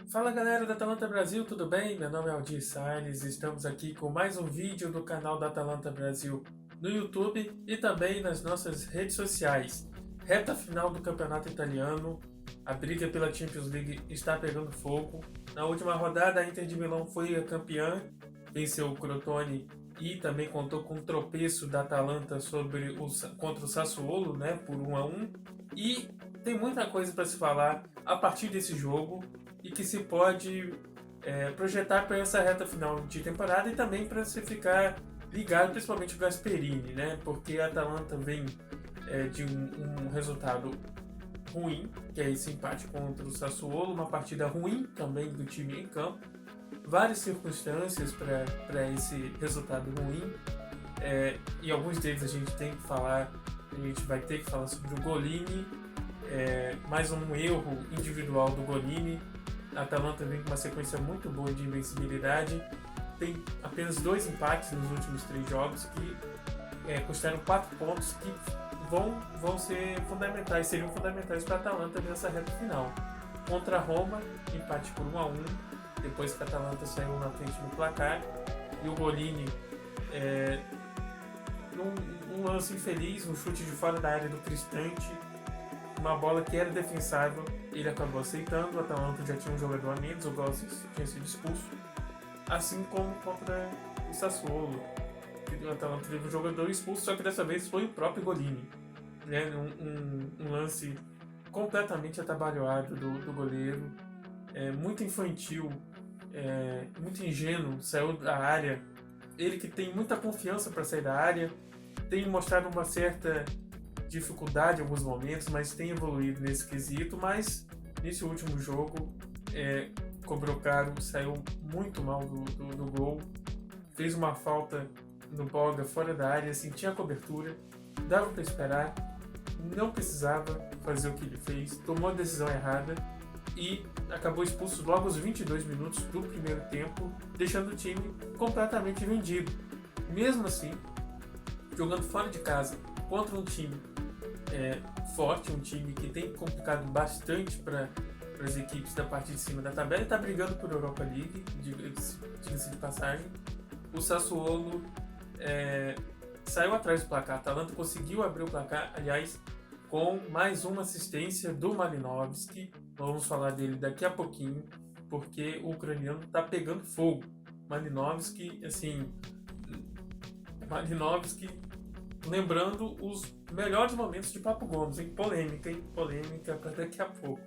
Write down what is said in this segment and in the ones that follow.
Fala galera da Atalanta Brasil, tudo bem? Meu nome é Aldir Salles, estamos aqui com mais um vídeo do canal da Atalanta Brasil no YouTube e também nas nossas redes sociais. Reta final do campeonato italiano, a briga pela Champions League está pegando fogo. Na última rodada a Inter de Milão foi a campeã, venceu o Crotone e também contou com um tropeço da Atalanta contra o Sassuolo, né, por 1-1. E tem muita coisa para se falar a partir desse jogo e que se pode projetar para essa reta final de temporada e também para você ficar ligado, principalmente o Gasperini, né? Porque a Atalanta vem de um resultado ruim, que é esse empate contra o Sassuolo, uma partida ruim também do time em campo, várias circunstâncias para esse resultado ruim, e alguns deles a gente vai ter que falar sobre o Golini, mais um erro individual do Golini. A Atalanta vem com uma sequência muito boa de invencibilidade, tem apenas 2 empates nos últimos 3 jogos que custaram 4 pontos que vão ser fundamentais, seriam fundamentais para a Atalanta nessa reta final. Contra a Roma, empate por 1-1, depois que a Atalanta saiu na frente no placar, e o Golini, num lance infeliz, um chute de fora da área do Cristante, uma bola que era defensável, ele acabou aceitando. O Atalanta já tinha um jogador a menos, o Gossis tinha sido expulso, assim como contra o Sassuolo, o Atalanta teve um jogador expulso, só que dessa vez foi o próprio Golini, né? Um lance completamente atabalhoado do goleiro, muito infantil, muito ingênuo, saiu da área. Ele que tem muita confiança para sair da área, tem mostrado uma certa dificuldade em alguns momentos, mas tem evoluído nesse quesito. Mas nesse último jogo cobrou caro, saiu muito mal do gol, fez uma falta no Boga fora da área, sentia a cobertura, dava para esperar, não precisava fazer o que ele fez, tomou a decisão errada e acabou expulso logo aos 22 minutos do primeiro tempo, deixando o time completamente vendido. Mesmo assim, jogando fora de casa contra um time forte, um time que tem complicado bastante para as equipes da parte de cima da tabela e está brigando por Europa League, diga-se de passagem. O Sassuolo saiu atrás do placar, a Atalanta conseguiu abrir o placar, aliás, com mais uma assistência do Malinovski. Vamos falar dele daqui a pouquinho, porque o ucraniano está pegando fogo. Malinovski, lembrando os melhores momentos de Papo Gomes, polêmica para daqui a pouco.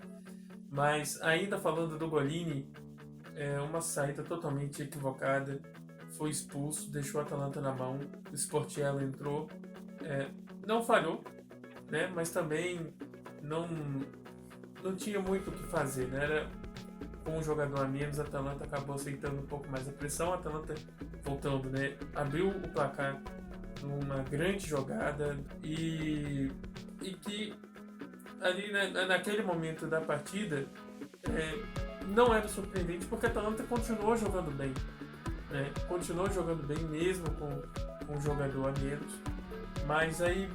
Mas ainda falando do Golini, uma saída totalmente equivocada, foi expulso, deixou a Atalanta na mão, o Sportiello entrou, não falhou, né? Mas também não tinha muito o que fazer, né? Era com um jogador a menos, a Atalanta acabou aceitando um pouco mais a pressão. A Atalanta voltando, né? Abriu o placar numa grande jogada e que ali, né, naquele momento da partida não era surpreendente, porque a Atalanta continuou jogando bem, né? Continuou jogando bem mesmo com um jogador a menos, mas aí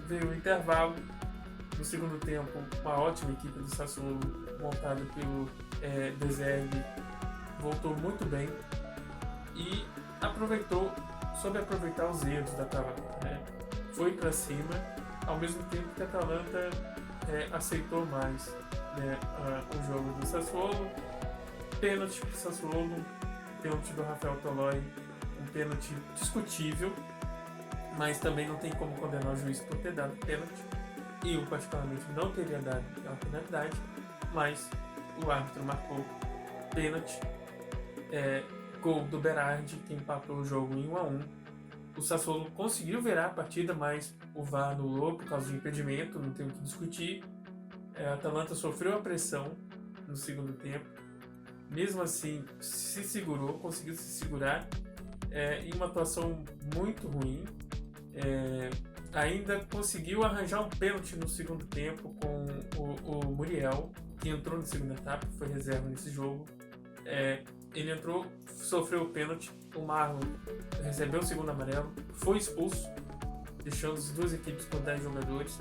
veio o intervalo. No segundo tempo, uma ótima equipe do Sassuolo, montada pelo De Zerbi, voltou muito bem e soube aproveitar os erros da Atalanta, né? Foi para cima, ao mesmo tempo que a Atalanta aceitou mais, né, o jogo do Sassuolo. Pênalti para o Sassuolo, pênalti do Rafael Toloi, um pênalti discutível, mas também não tem como condenar o juiz por ter dado pênalti. Eu, particularmente, não teria dado aquela penalidade, mas o árbitro marcou pênalti. Gol do Berardi, que empatou o jogo em 1-1. O Sassuolo conseguiu virar a partida, mas o VAR anulou por causa de impedimento, não tem o que discutir. A Atalanta sofreu a pressão no segundo tempo, mesmo assim conseguiu se segurar em uma atuação muito ruim. Ainda conseguiu arranjar um pênalti no segundo tempo com o Muriel, que entrou na segunda etapa, foi reserva nesse jogo. Ele entrou, sofreu o pênalti, o Marlon recebeu o segundo amarelo, foi expulso, deixando as duas equipes com 10 jogadores.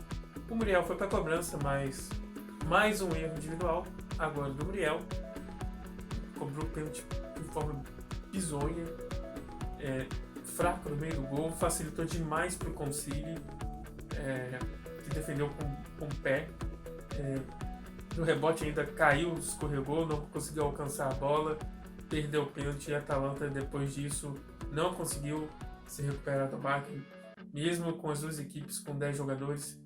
O Muriel foi para a cobrança, mas mais um erro individual, agora do Muriel. Cobrou pênalti de forma bizonha, fraco no meio do gol, facilitou demais para o Concili, que defendeu com o pé. No rebote ainda caiu, escorregou, não conseguiu alcançar a bola, perdeu o pênalti e a Atalanta depois disso não conseguiu se recuperar do baque, mesmo com as duas equipes com 10 jogadores,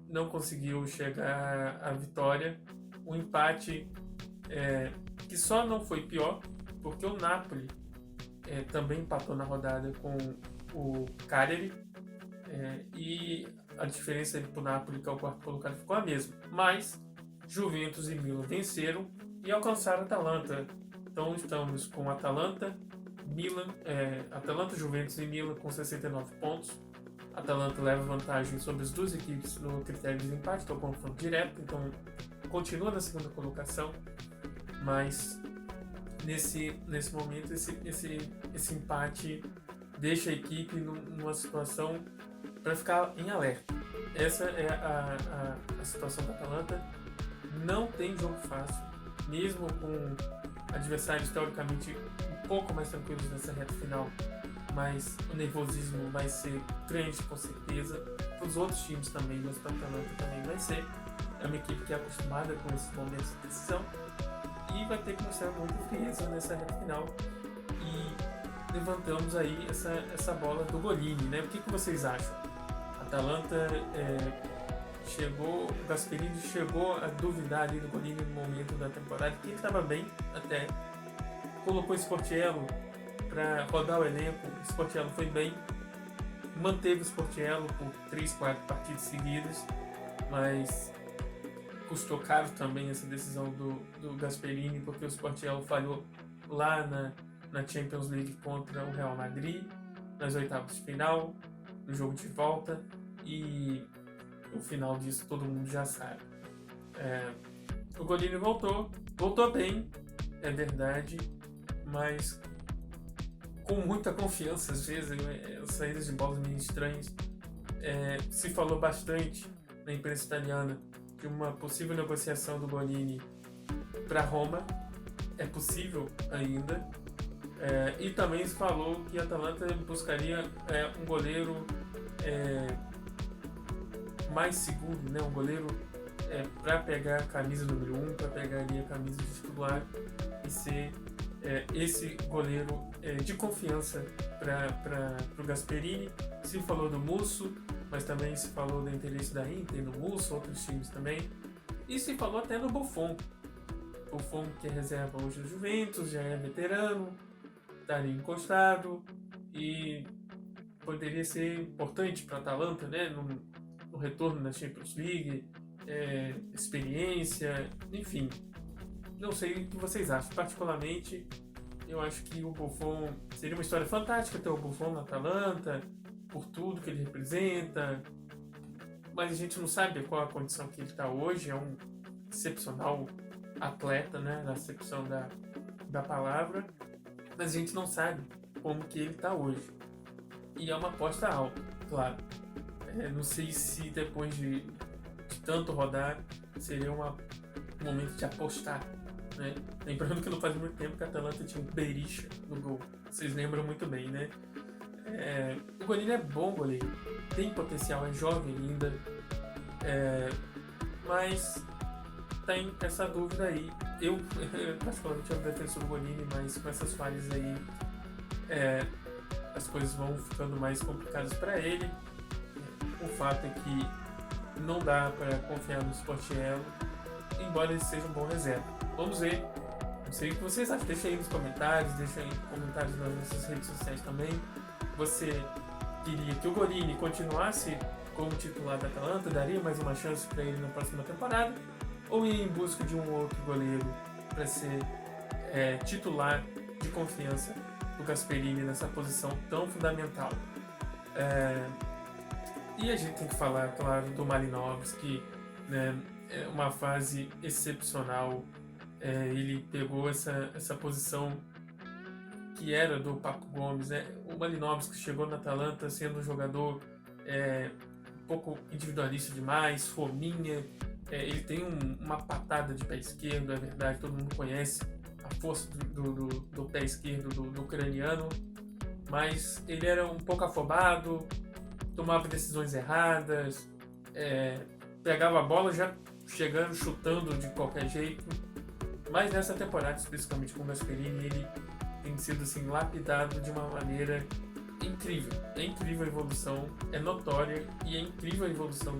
não conseguiu chegar à vitória. Um empate que só não foi pior porque o Napoli também empatou na rodada com o Cagliari, e a diferença para o Napoli, que é o quarto colocado, ficou a mesma. Mas Juventus e Milan venceram e alcançaram a Atalanta. Então estamos com Atalanta, Juventus e Milan com 69 pontos. A Atalanta leva vantagem sobre as duas equipes no critério de empate, então confronto direto, então continua na segunda colocação, mas nesse momento esse empate deixa a equipe numa situação para ficar em alerta. Essa é a situação da Atalanta. Não tem jogo fácil, mesmo com adversários teoricamente um pouco mais tranquilos nessa reta final, mas o nervosismo vai ser grande com certeza, para os outros times também, mas para a Atalanta também vai ser. É uma equipe que é acostumada com esses momentos de decisão e vai ter que mostrar muita frieza nessa reta final. E levantamos aí essa bola do Golini, né? O que vocês acham? A Atalanta o Gasperini chegou a duvidar ali do Golini no momento da temporada, que ele estava bem até, colocou o Sportiello para rodar o elenco. O Sportiello foi bem, manteve o Sportiello por 3-4 partidas seguidas, mas custou caro também essa decisão do Gasperini, porque o Sportiello falhou lá na Champions League contra o Real Madrid, nas oitavas de final, no jogo de volta, e o final disso todo mundo já sabe. O Golini voltou bem, é verdade, mas com muita confiança, às vezes, saídas de bolas meio estranhas. Se falou bastante na imprensa italiana de uma possível negociação do Golini para Roma. É possível ainda. E também se falou que a Atalanta buscaria um goleiro mais seguro, né? Um goleiro para pegar a camisa número 1, para pegar ali a camisa de titular e ser esse goleiro de confiança para o Gasperini. Se falou do Musso, mas também se falou do interesse da Inter no Musso, outros times também. E se falou até no Buffon. Buffon, que é reserva hoje do Juventus, já é veterano, está ali encostado e poderia ser importante para a Atalanta, né? No retorno na Champions League, experiência, enfim. Não sei o que vocês acham. Particularmente, eu acho que o Buffon seria uma história fantástica ter o Buffon na Atalanta, por tudo que ele representa, mas a gente não sabe qual a condição que ele está hoje. É um excepcional atleta, né, na acepção da palavra, mas a gente não sabe como que ele está hoje. E é uma aposta alta, claro. Não sei se depois de tanto rodar seria um momento de apostar, né? Lembrando que não faz muito tempo que a Atalanta tinha um Berisha no gol. Vocês lembram muito bem, né? O Golini é bom goleiro, tem potencial, é jovem ainda, mas tem essa dúvida aí. Eu particularmente amo o defensor do Golini, mas com essas falhas aí as coisas vão ficando mais complicadas para ele. O fato é que não dá para confiar no Sportiello, embora ele seja um bom reserva. Vamos ver. Não sei o que vocês acham. Deixa aí nos comentários, deixa aí comentários nas nossas redes sociais também. Você queria que o Golini continuasse como titular da Atalanta? Daria mais uma chance para ele na próxima temporada? Ou ir em busca de um outro goleiro para ser titular de confiança do Gasperini nessa posição tão fundamental? E a gente tem que falar, claro, do Malinovskyi, né? É uma fase excepcional. Ele pegou essa posição que era do Papo Gomes, né? O Malinovski chegou na Atalanta sendo um jogador um pouco individualista demais, fominha. Ele tem uma patada de pé esquerdo, é verdade, todo mundo conhece a força do pé esquerdo do ucraniano, mas ele era um pouco afobado, tomava decisões erradas, pegava a bola já chegando, chutando de qualquer jeito. Mas nessa temporada, especificamente com o Gasperini, ele tem sido assim, lapidado de uma maneira incrível. É incrível a evolução, é notória, e é incrível a evolução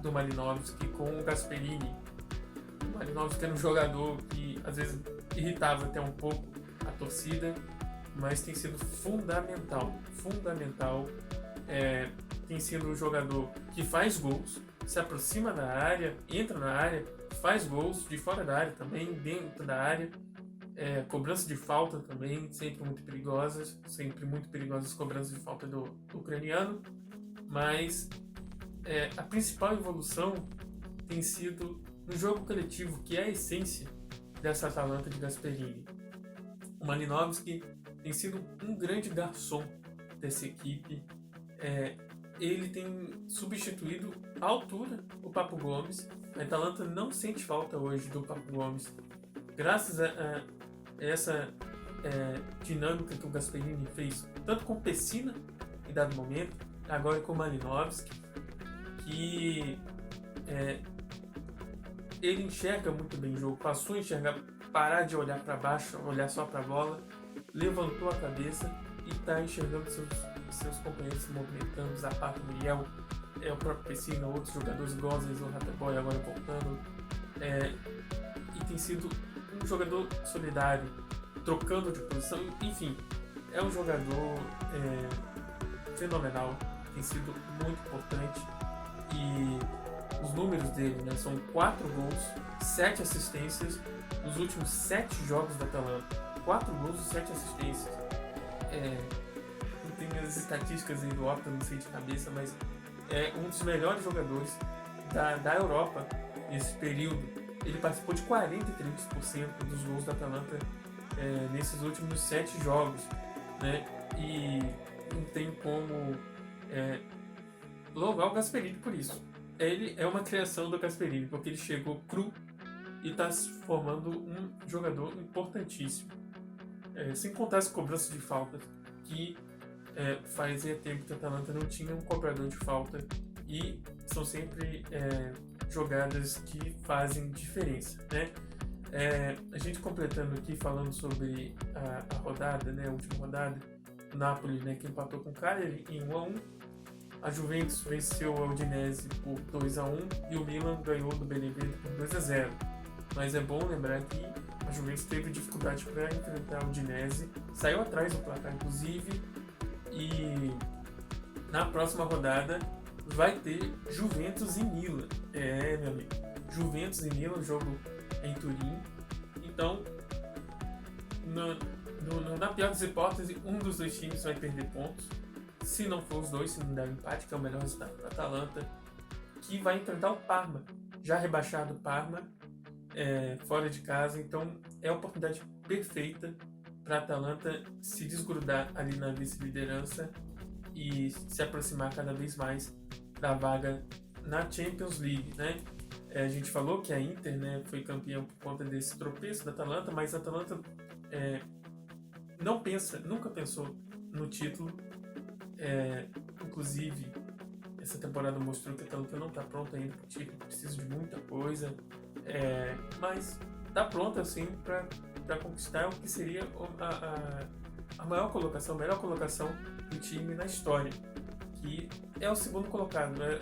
do Malinovski com o Gasperini. O Malinovski era um jogador que às vezes irritava até um pouco a torcida, mas tem sido fundamental. Tem sido um jogador que faz gols, se aproxima da área, entra na área, faz gols de fora da área também, dentro da área. Cobrança de falta também, sempre muito perigosas cobranças de falta do ucraniano, mas a principal evolução tem sido no jogo coletivo, que é a essência dessa Atalanta de Gasperini. O Malinovski tem sido um grande garçom dessa equipe. Ele tem substituído à altura o Papo Gomes. A Atalanta não sente falta hoje do Papo Gomes, graças a essa dinâmica que o Gasperini fez, tanto com o Pessina em dado momento, agora com o Malinovski, que ele enxerga muito bem o jogo, passou a enxergar, parar de olhar para baixo, olhar só para a bola, levantou a cabeça e está enxergando seus companheiros se movimentando, Zapata, Muriel, o próprio Pessina, outros jogadores igual o Rateboy agora voltando, e tem sido um jogador solidário, trocando de posição, enfim, é um jogador fenomenal, tem sido muito importante, e os números dele, né, são 4 gols, 7 assistências nos últimos 7 jogos da Atalanta. 4 gols e 7 assistências. Não tenho as estatísticas aí do Opta, não sei de cabeça, mas é um dos melhores jogadores da Europa nesse período. Ele participou de 43% dos gols da Atalanta nesses últimos 7 jogos, né? E não tem como louvar o Gasperini por isso. Ele é uma criação do Gasperini, porque ele chegou cru e está se formando um jogador importantíssimo. Sem contar as cobranças de faltas, que fazia tempo que a Atalanta não tinha um cobrador de falta, e são sempre jogadas que fazem diferença, né? A gente completando aqui, falando sobre a rodada, né, a última rodada, o Napoli, né, que empatou com o Cagliari em 1-1, a Juventus venceu a Udinese por 2-1 e o Milan ganhou do Benevento por 2-0. Mas é bom lembrar que a Juventus teve dificuldade para enfrentar a Udinese, saiu atrás do placar inclusive, e na próxima rodada vai ter Juventus e Milan. Meu amigo, Juventus e Milan, jogo em Turim. Então, na pior das hipóteses, um dos dois times vai perder pontos. Se não for os dois, se não der empate, que é o melhor resultado para a Atalanta, que vai enfrentar o Parma, já rebaixado o Parma, fora de casa. Então é a oportunidade perfeita para a Atalanta se desgrudar ali na vice-liderança e se aproximar cada vez mais da vaga na Champions League, né? A gente falou que a Inter, né, foi campeã por conta desse tropeço da Atalanta, mas a Atalanta nunca pensou no título. Inclusive, essa temporada mostrou que a Atalanta não está pronta ainda para o título, precisa de muita coisa, mas está pronta assim para conquistar o que seria a maior colocação, a melhor colocação do time na história, que é o segundo colocado, né?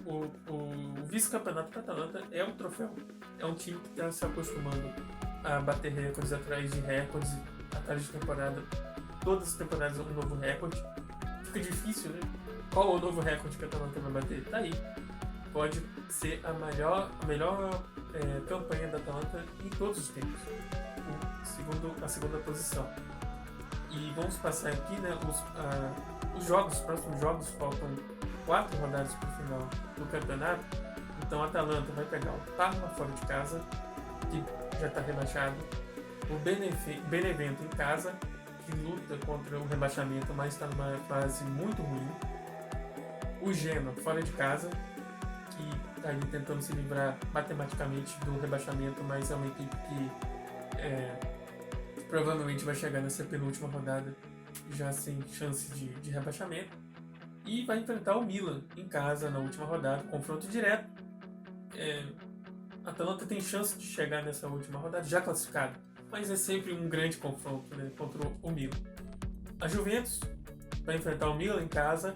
O vice-campeonato para a Atalanta é um troféu, é um time que está se acostumando a bater recordes atrás de recordes, atrás de temporada, todas as temporadas um novo recorde. Fica difícil, né? Qual o novo recorde que a Atalanta vai bater? Tá aí. Pode ser a melhor campanha da Atalanta em todos os tempos. A segunda posição. E vamos passar aqui, né, os próximos jogos, faltam 4 rodadas para o final do campeonato. Então a Atalanta vai pegar o Parma fora de casa, que já está rebaixado, o Benevento em casa, que luta contra o rebaixamento, mas está numa fase muito ruim. O Genoa, fora de casa, que está aí tentando se livrar matematicamente do rebaixamento, mas é uma equipe que provavelmente vai chegar nessa penúltima rodada já sem chance de rebaixamento. E vai enfrentar o Milan em casa na última rodada, confronto direto. A Atalanta tem chance de chegar nessa última rodada já classificada, mas é sempre um grande confronto, né, contra o Milan. A Juventus vai enfrentar o Milan em casa,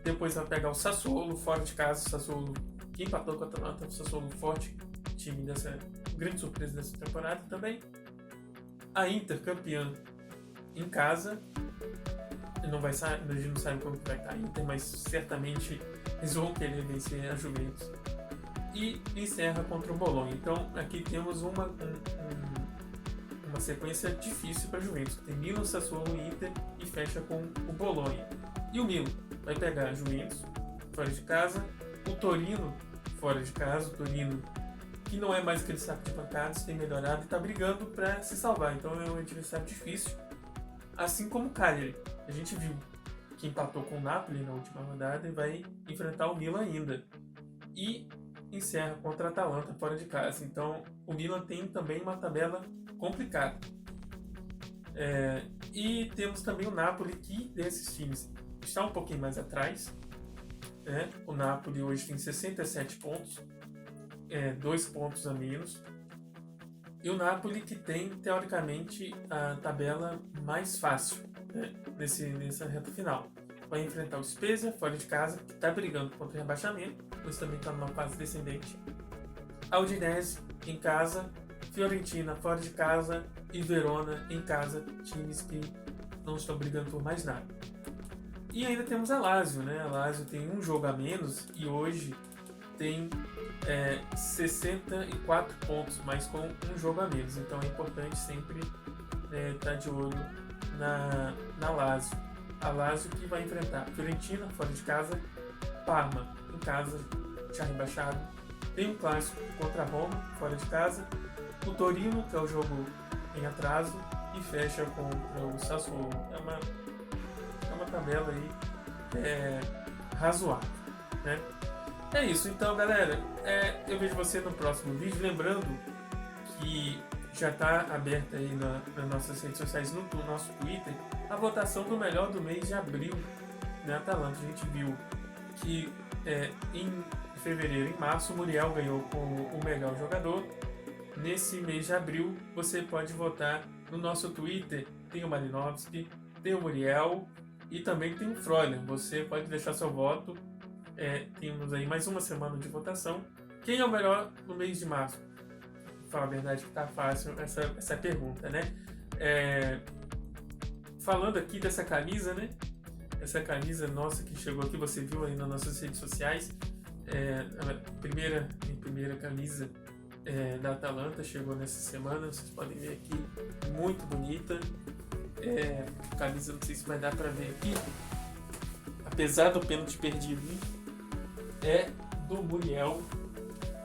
depois vai pegar o Sassuolo fora de casa. O Sassuolo que empatou com a Atalanta, o Sassuolo forte, time dessa grande surpresa dessa temporada também. A Inter campeã em casa, a gente não sabe como vai estar a Inter, mas certamente eles vão querer vencer a Juventus. E encerra contra o Bolonha. Então aqui temos uma sequência difícil para a Juventus. Tem Milan, Sassuolo e Inter e fecha com o Bolonha. E o Milan vai pegar a Juventus fora de casa, o Torino fora de casa, o Torino que não é mais aquele saco de pancadas, tem melhorado e está brigando para se salvar. Então é um adversário difícil. Assim como o Cagliari, a gente viu que empatou com o Napoli na última rodada e vai enfrentar o Milan ainda. E encerra contra a Atalanta fora de casa. Então o Milan tem também uma tabela complicada. E temos também o Napoli, que desses times está um pouquinho mais atrás. O Napoli hoje tem 67 pontos, 2 pontos a menos. E o Napoli que tem, teoricamente, a tabela mais fácil, né, nessa reta final. Vai enfrentar o Spezia fora de casa, que está brigando contra o rebaixamento, mas também está numa fase descendente. A Udinese em casa, Fiorentina fora de casa e Verona em casa, times que não estão brigando por mais nada. E ainda temos a Lazio, né? A Lazio tem um jogo a menos e hoje tem 64 pontos, mas com um jogo a menos. Então é importante sempre estar de olho na Lazio. A Lazio que vai enfrentar Fiorentina fora de casa, Parma em casa, já rebaixado. Tem um clássico contra a Roma fora de casa, o Torino, que é o jogo em atraso, e fecha contra o Sassuolo. É uma tabela aí razoável, né? É isso, então galera, eu vejo você no próximo vídeo. Lembrando que já está aberta aí nas nossas redes sociais, no nosso Twitter, a votação do melhor do mês de abril na Atalanta. A gente viu que em fevereiro, em março, o Muriel ganhou como o melhor jogador. Nesse mês de abril, você pode votar no nosso Twitter. Tem o Malinovski, tem o Muriel e também tem o Freuler. Você pode deixar seu voto. Temos aí mais uma semana de votação. Quem é o melhor no mês de março? Fala a verdade que tá fácil essa pergunta, né? Falando aqui dessa camisa, né? Essa camisa nossa que chegou aqui, você viu aí nas nossas redes sociais. A primeira camisa da Atalanta chegou nessa semana. Vocês podem ver aqui, muito bonita. Camisa, não sei se vai dar pra ver aqui. Apesar do pênalti perdido, é do Muriel,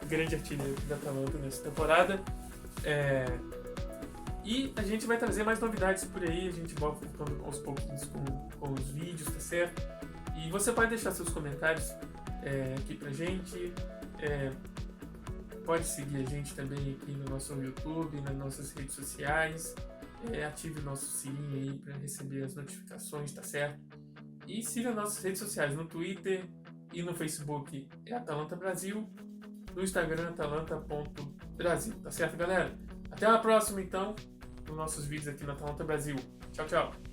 grande artilheiro da Atalanta nessa temporada. E a gente vai trazer mais novidades por aí. A gente vai voltando aos pouquinhos com os vídeos, tá certo? E você pode deixar seus comentários aqui pra gente. Pode seguir a gente também aqui no nosso YouTube, nas nossas redes sociais. Ative o nosso sininho aí para receber as notificações, tá certo? E siga nossas redes sociais no Twitter e no Facebook Atalanta Brasil, no Instagram atalanta.brasil, tá certo, galera? Até a próxima, então, nos nossos vídeos aqui no Atalanta Brasil. Tchau, tchau!